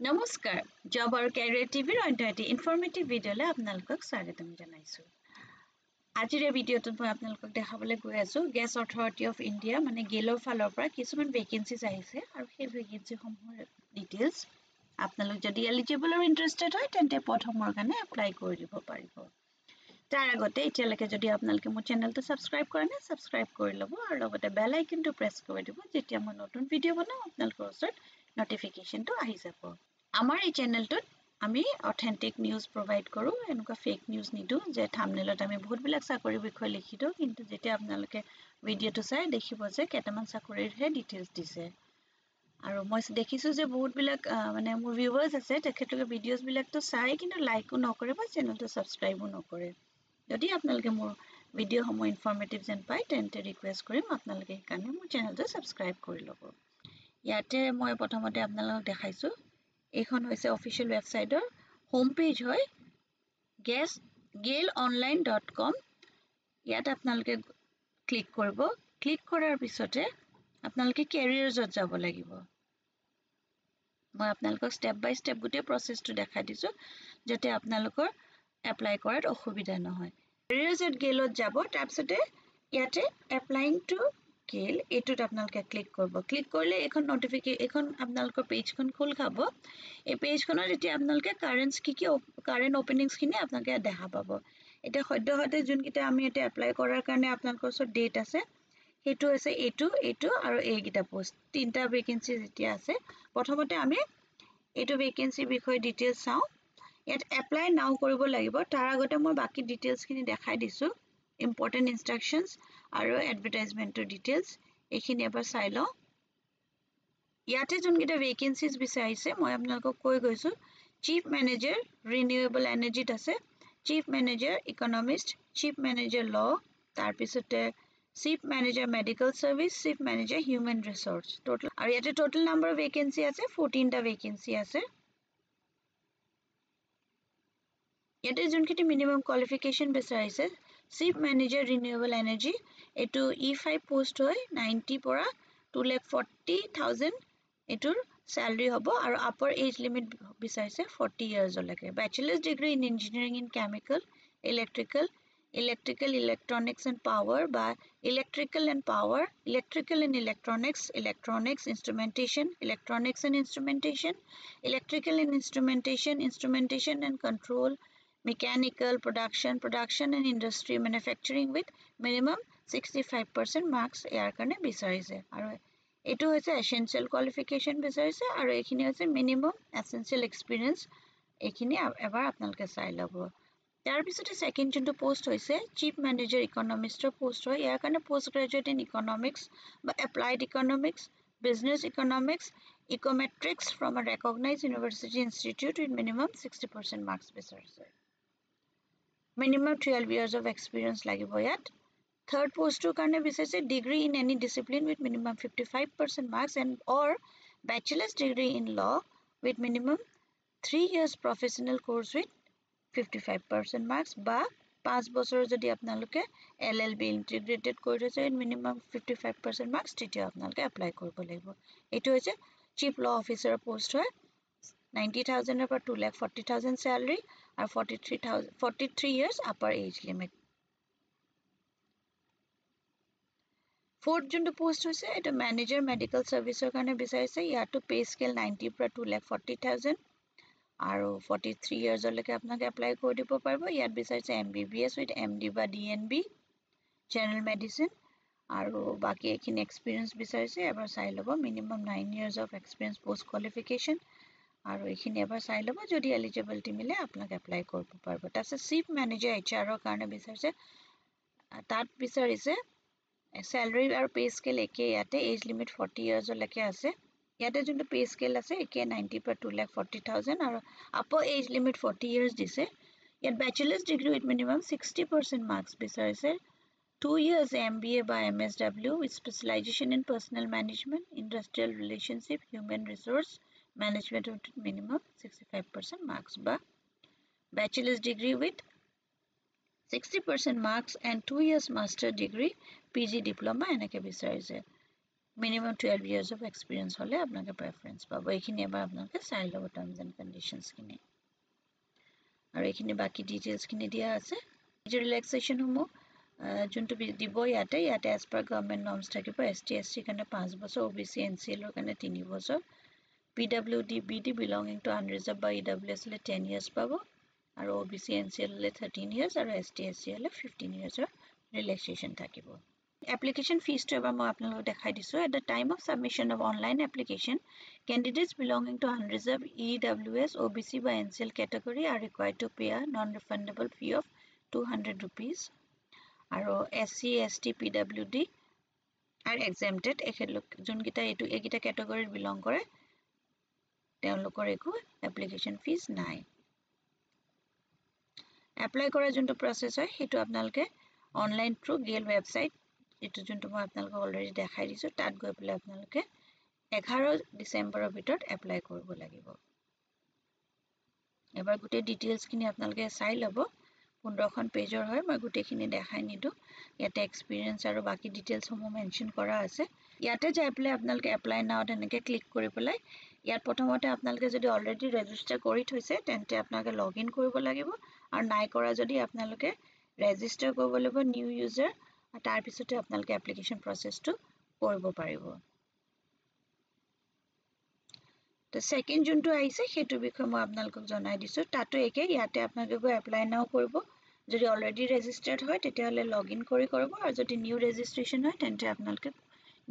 নমস্কাৰ জব আৰু কেৰিয়াৰ টিভিৰ অন্যটি ইনফৰমেটিভ ভিডিঅ'লৈ আপোনালোকক স্বাগতম জনাইছোঁ আজিৰ এই ভিডিঅ'টোত মই আপোনালোকক দেখাবলৈ গৈ আছোঁ গেছ অথৰিটি অফ ইণ্ডিয়া মানে গেলৰ ফালৰ পৰা কিছুমান ভেকেন্সিজ আহিছে আৰু সেই ভেকেন্সিসমূহৰ ডিটেইলছ আপোনালোক যদি এলিজিবল আৰু ইণ্টাৰেষ্টেড হয় তেন্তে পদসমূহৰ কাৰণে এপ্লাই কৰি দিব পাৰিব তাৰ আগতে এতিয়ালৈকে যদি আপোনালোকে মোৰ চেনেলটো ছাবস্ক্ৰাইব কৰা নাই ছাবস্ক্ৰাইব কৰি ল'ব আৰু লগতে বেল আইকনটো প্ৰেছ কৰি দিব যেতিয়া মই নতুন ভিডিঅ' বনাওঁ আপোনালোকৰ ওচৰত নটিফিকেশ্যনটো আহি যাব আমাৰ এই চেনেলটোত আমি অথেন্টিক নিউজ প্ৰভাইড কৰোঁ এনেকুৱা ফেক নিউজ নিদো যে থাম্বনেলত আমি বহুতবিলাক চাকৰিৰ বিষয়ে লিখি দিওঁ কিন্তু যেতিয়া আপোনালোকে ভিডিঅ'টো চাই দেখিব যে কেইটামান চাকৰিৰহে ডিটেইলছ দিছে আৰু মই দেখিছোঁ যে বহুতবিলাক মানে মোৰ ভিউৱাৰ্ছ আছে তেখেতলোকে ভিডিঅ'ছবিলাকতো চাই কিন্তু লাইকো নকৰে বা চেনেলটো ছাবস্ক্ৰাইবো নকৰে যদি আপোনালোকে মোৰ ভিডিঅ'সমূহ ইনফৰমেটিভ যেন পায় তেন্তে ৰিকুৱেষ্ট কৰিম আপোনালোকে সেইকাৰণে মোৰ চেনেলটো ছাবস্ক্ৰাইব কৰি ল'ব ইয়াতে মই প্ৰথমতে আপোনালোকক দেখাইছোঁ এইখন হৈছে অফিচিয়েল ৱেবছাইটৰ হোম পেজ হয় gailonline.com ইয়াত আপোনালোকে ক্লিক কৰিব ক্লিক কৰাৰ পিছতে আপোনালোকে কেৰিয়াৰছত যাব লাগিব মই আপোনালোকক ষ্টেপ বাই ষ্টেপ গোটেই প্ৰচেছটো দেখাই দিছোঁ যাতে আপোনালোকৰ এপ্লাই কৰাত অসুবিধা নহয় কেৰিয়াৰছত গেলত যাব তাৰপিছতে ইয়াতে এপ্লাইং টু গেল এইটোত আপোনালোকে ক্লিক কৰিব ক্লিক কৰিলে এখন নটিফিকেশ্যন আপোনালোকৰ পেজখন খোল খাব এই পেজখনত এতিয়া আপোনালোকে কাৰেণ্ট অপেনিংছখিনি আপোনালোকে দেখা পাব এতিয়া সদ্যহতে যোনকেইটা আমি এতিয়া এপ্লাই কৰাৰ কাৰণে আপোনালোকৰ ওচৰত ডেট আছে সেইটো আছে এইটো আৰু এইকেইটা পোষ্ট তিনিটা ভেকেন্সি যেতিয়া আছে প্ৰথমতে আমি এইটো ভেকেন্সিৰ বিষয়ে ডিটেইলছ চাওঁ ইয়াত এপ্লাই নাও কৰিব লাগিব তাৰ আগতে মই বাকি ডিটেইলছখিনি দেখাই দিছোঁ ইম্পৰ্টেণ্ট ইনষ্ট্ৰাকশ্যনছ আৰু এডভাৰটাইজমেণ্টৰ ডিটেইলছ এইখিনি এবাৰ চাই লওঁ ইয়াতে যোনকেইটা ভেকেন্সিজ বিচাৰিছে মই আপোনালোকক কৈ গৈছোঁ চিফ মেনেজাৰ ৰিনিউৱেবল এনাৰ্জিত আছে chief manager Economist chief manager ল তাৰপিছতে chief manager medical service chief manager human resource total আৰু ইয়াতে টোটেল নাম্বাৰ ভেকেন্সি আছে 14টা ভেকেন্সি আছে ইয়াতে যোনকেইটা মিনিমাম কোৱালিফিকেশ্যন বিচাৰিছে চিফ মেনেজাৰ ৰিনিউৱেবল এনাৰ্জি এইটো E5 পোষ্ট হয় 90 পৰা 2,40,000 এইটোৰ salary হ'ব আৰু upper age limit বিচাৰিছে 40 yearsলৈকে bachelor's degree in engineering in chemical electrical electronics and power বা electrical and electronics instrumentation electronics and instrumentation electrical and instrumentation and control mechanical production and industry manufacturing with minimum 65% marks ইয়াৰ কাৰণে বিচাৰিছে আৰু এইটো হৈছে essential qualification বিচাৰিছে আৰু এইখিনি হৈছে মিনিমাম এসেনশিয়াল এক্সপিৰিয়েন্স এইখিনি এবাৰ আপোনালোকে চাই ল'ব তাৰ পিছতে সেকেন্ড যোনটো পোষ্ট হৈছে চিফ মেনেজাৰ ইকনমিষ্টৰ পোষ্ট হয় ইয়াৰ কাৰণে পোষ্ট গ্ৰেজুৱেট ইন ইকনমিক্স বা applied economics business economics econometrics from a recognised university institute with minimum 60% marks বিচাৰিছে minimum 12 years of experience লাগিব ইয়াত third post to karne বিচাৰিছে degree in any discipline with minimum 55% marks and or bachelor's degree in law with minimum 3 years professional course with 55% marks বা 5 বছৰ যদি আপোনালোকে LLB integrated কৰি থৈছে minimum 55% marks তেতিয়া আপোনালোকে এপ্লাই কৰিব লাগিব এইটো হৈছে chief law officer post হয় 90,000 or 2,40,000 salary or 43 years upper age limit. Fourth junto post hoise eta manager medical service karone bisarise yato pay scale 90 pra 2,40,000 aru 43 years oleke apnake apply kori dibo parbo yat bisarise MBBS with MD ba DNB general medicine aru baki ekhini experience bisarise ebar sai lobo minimum 9 years of experience post qualification আৰু এইখিনি এবাৰ চাই ল'ব যদি eligibility মিলে আপোনাক apply কৰিব পাৰিব তাৰপিছত চিফ মেনেজাৰ HR ৰ কাৰণে বিচাৰিছে তাত বিচাৰিছে salary আৰু pay scale একে ইয়াতে age limit 40 years লৈকে আছে ইয়াতে যোনটো pay scale আছে একে 90 পৰা 2,40,000 আৰু upper age limit 40 years দিছে ইয়াত bachelor's degree with minimum 60% marks বিচাৰিছে 2 years MBA by MSW with specialization in personal management industrial relationship human resource management with minimum 65% marks ba bachelor's degree with 60% marks and 2 years master degree PG diploma enake bisarise minimum 12 years of experience hole apnake preference pabo ekhini ebar apnake sai lobo terms and conditions kini aru ekhini baki details kini dia ase je relaxation homo junto dibo yate as per government norms thakibo ST kane 5 বছৰ OBC NCL ৰ kane 3 বছৰ PWD BD belonging to unreserved by EWS le 10 years pabo aru OBC NCL le 13 years aru ST le 15 years relaxation thakibo application fees to ever mo apnalok dekhai disu at the time of submission of online application candidates belonging to unreserved EWS OBC by NCL category are required to pay a non-refundable fee of 200 rupees aro SC ST PWD are exempted ekhelok jun gita etu egita category belong kore তেওঁলোকৰ একো application fees নাই apply কৰা যোনটো process হয় হেতু আপোনালোকে online through GAIL website এটো যোনটো মই আপোনালোকক অলৰেডি দেখাই দিছো তাত গৈ পেলাই আপোনালোকে 11 ডিসেম্বৰৰ ভিতৰত এপ্লাই কৰিব লাগিব এবাৰ গুটে ডিটেইলছ খিনি আপোনালোকে চাই লব 15খন পেজৰ হয় মই গুটেখিনি দেখাই নিদু ইয়াতে এক্সপেৰিয়েন্স আৰু বাকি ডিটেইলছ সমূহ মেনশন কৰা আছে ইয়াতে যাই পেলাই আপোনালোকে এপ্লাই নাও তেনেকে ক্লিক কৰি পেলাই ইয়াত প্ৰথমতে আপোনালোকে যদি অলৰেডি ৰেজিষ্টাৰ কৰি থৈছে তেন্তে আপোনালোকে লগইন কৰিব লাগিব আৰু নাই কৰা যদি আপোনালোকে ৰেজিষ্টাৰ কৰিব লাগিব নিউ ইউজাৰ তাৰ পিছতে আপোনালোকে এপ্লিকেশন প্ৰসেসটো কৰিব পাৰিব The second junto aise hetu bikhoy moi apnalok janai disu tato eke yate apnaloke go apply now koribo jodi already registered hoy tete hole login koribo aru jodi new registration hoy tente apnaloke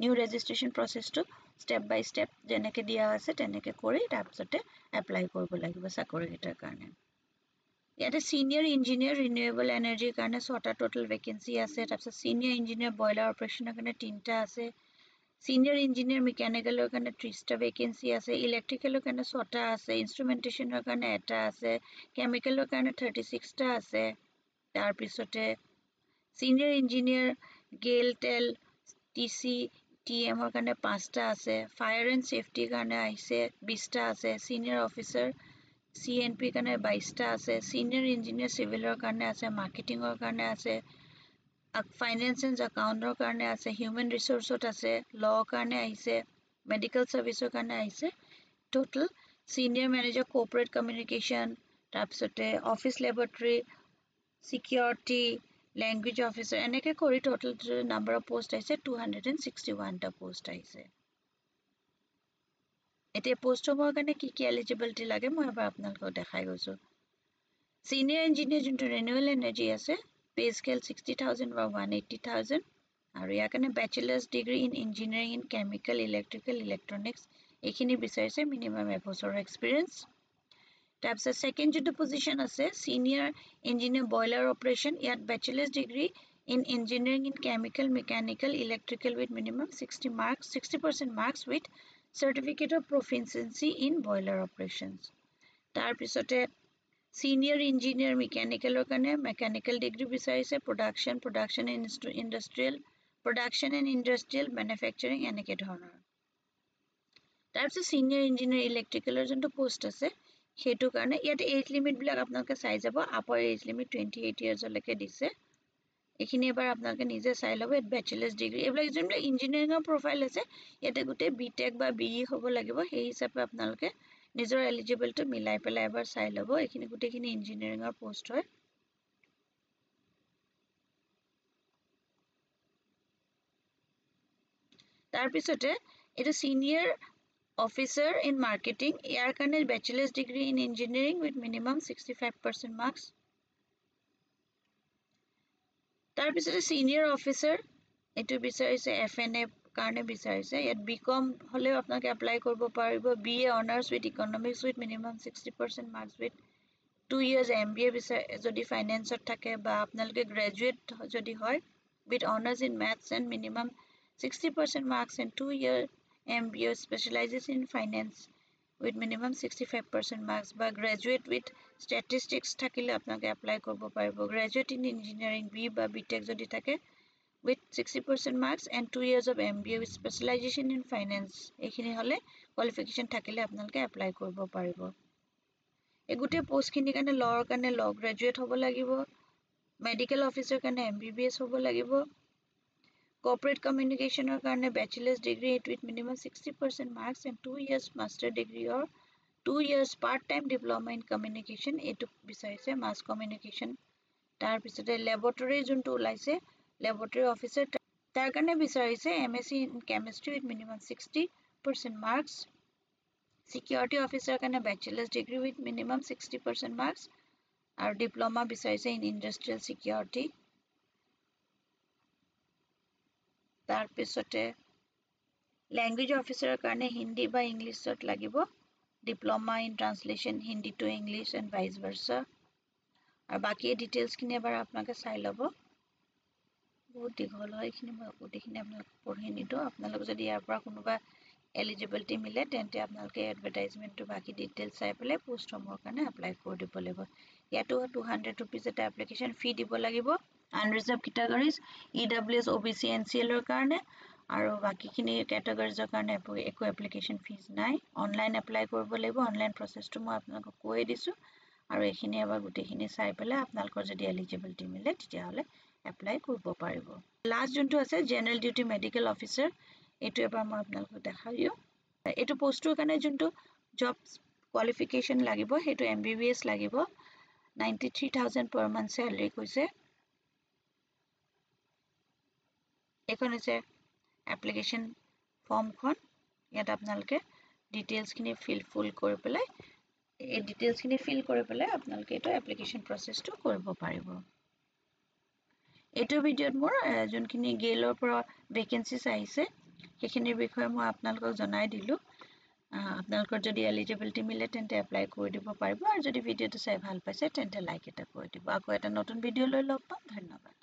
new registration process to step by step jeneke dia ase teneke kori tar pisote apply koribo lagibo sakori gitar karone yate senior engineer renewable energy karone 6ta total vacancy ase tar pisot senior engineer boiler operation karone 3ta ase Senior engineer mechanical or kind of 3 vacancy as a electrical or kind of sota as a instrumentation or kind of eta as a chemical or kind of 36 ta as a tarpisote senior engineer GAIL tel TC TM or kind of pasta as a fire and safety kind of I say bista as a senior officer CNP kind of bista as a senior engineer civil or kind of as a marketing or kind of as a finance and account or karne ase human resource ot ase law karne aise medical service or karne aise total senior manager corporate communication tapsote office laboratory security language officer eneke kori total number of post aise 261 ta post aise ete post hobor karne ki eligibility lage moi ebar apnalok dekhai goisu senior engineer junto renewable energy ase pay scale 60,000 or 180,000 aru yakane bachelor's degree in engineering in chemical electrical electronics ekhini bisarise minimum a bosor experience types of second to position ase senior engineer boiler operation yat bachelor's degree in engineering in chemical mechanical electrical with minimum 60% marks with certificate of proficiency in boiler operations tar pisote Senior engineer mechanical or mechanical degree besides production and industrial manufacturing and a honor. That's a senior engineer electrical or post ase hetu karone yet age limit bilak apnaloke sai jabo upper age limit 28 years oleke dise ekhini ebar apnaloke nije sai lobo bachelor's degree eblak jomle engineering profile ase yate gute BTech ba BE hobo lagibo hei hisabe apnaloke নিজৰ eligible to মিলাই পেলাই এবাৰ চাই লব এখিনি গুটেখিনি engineering ৰ post হয় তাৰ পিছতে এটা সিনিয়ৰ অফিসাৰ ইন মাৰ্কেটিং ইয়াৰ কাৰণে bachelor's degree in engineering with minimum 65% marks তাৰ পিছতে সিনিয়ৰ অফিসাৰ এটো বিচাৰিছে FNA কাৰণে বিচাৰিছে ইয়াত বিকম হলে আপোনাক এপ্লাই কৰিব পাৰিব BA honours with economics with minimum 60% marks with 2 years MBA যদি ফাইনান্সত থাকে বা আপোনালোকে গ্ৰেজুৱেট যদি হয় with honors in maths and minimum 60% marks and 2 year MBA specializes in finance with minimum 65% marks বা graduate with statistics থাকিলে আপোনালোকে এপ্লাই কৰিব পাৰিব graduate in engineering B বা BTech যদি থাকে with 60% marks and 2 years of MBA with specialization in finance এখিনি হলে qualification থাকিলে আপোনালোকে এপ্লাই কৰিব পাৰিব এগুটে পোষ্ট খিনি কাৰণে লৰ কাৰণে ল গ্ৰেজুৱেট হ'ব লাগিব মেডিকেল অফিচাৰ কাৰণে MBBS হ'ব লাগিব Corporate communication or karne bachelor's degree with minimum 60% marks and 2 years master degree or 2 years part-time diploma in communication. Etu bisarise mass communication. Tar pisate laboratory juntu ulaise laboratory officer tar karne bisarise MSc in chemistry with minimum 60% marks. Security officer karne bachelor's degree with minimum 60% marks. Our diploma bisarise in industrial security. Tar pisate language officer karne Hindi ba English cert lagibo. Diploma in translation Hindi to English and vice versa. Ar baki details kini ebar apnaloke sai lobo. Bahut dighol hoy khini moi gotekhini apnaloke porhi nido. Apnaloke jodi yar pora konoba eligibility mile tente apnaloke advertisement to baki details sai pele post homor karone apply kori dibo lagibo. Yato 200 rupees eta application fee dibo lagibo. Unreserved categories EWS OBC NCL or karone aru baki khini categories karone eko application fees nai. Online apply koribo lagibo. Online process to moi apnaloke koi disu. আৰু এখিনি এবাৰ গুটেখিনি চাই পেলে আপোনালোকৰ যদি eligibility মিলে তেতিয়া হলে এপ্লাই কৰিব পাৰিব লাষ্ট যোনটো আছে জেনাৰেল ডিউটি মেডিকেল অফিচাৰ এটো এবাৰ মই আপোনালোকক দেখাইও এটো পোষ্টৰ কাৰণে যোনটো জব কোৱালিফিকেশন লাগিব হেটো MBBS লাগিব 93000 per month salary কৈছে এখন আছে এপ্লিকেশন ফৰ্ম খন ইয়াত আপোনালোকে ডিটেইলছ খিনি ফুল কৰি পেলাই এই ডিটেইলছ খিনি ফিল কৰি পেলাই আপোনালোকে এটো এপ্লিকেশন প্ৰসেসটো কৰিব পাৰিব এটো ভিডিওত মোৰ যোনখিনি গেলৰ পৰা ভ্যাকেন্সিজ আহিছে সেইখিনিৰ বিষয়ে মই আপোনালোকক জনাই দিলো আপোনালোকৰ যদি এলিজিবিলিটি মিলে তেন্তে এপ্লাই কৰি দিব পাৰিব আৰু যদি ভিডিওটো চাই ভাল পাইছে তেন্তে লাইক এটা কৰি দিব আকৌ এটা নতুন ভিডিও লৈ লগ পাম ধন্যবাদ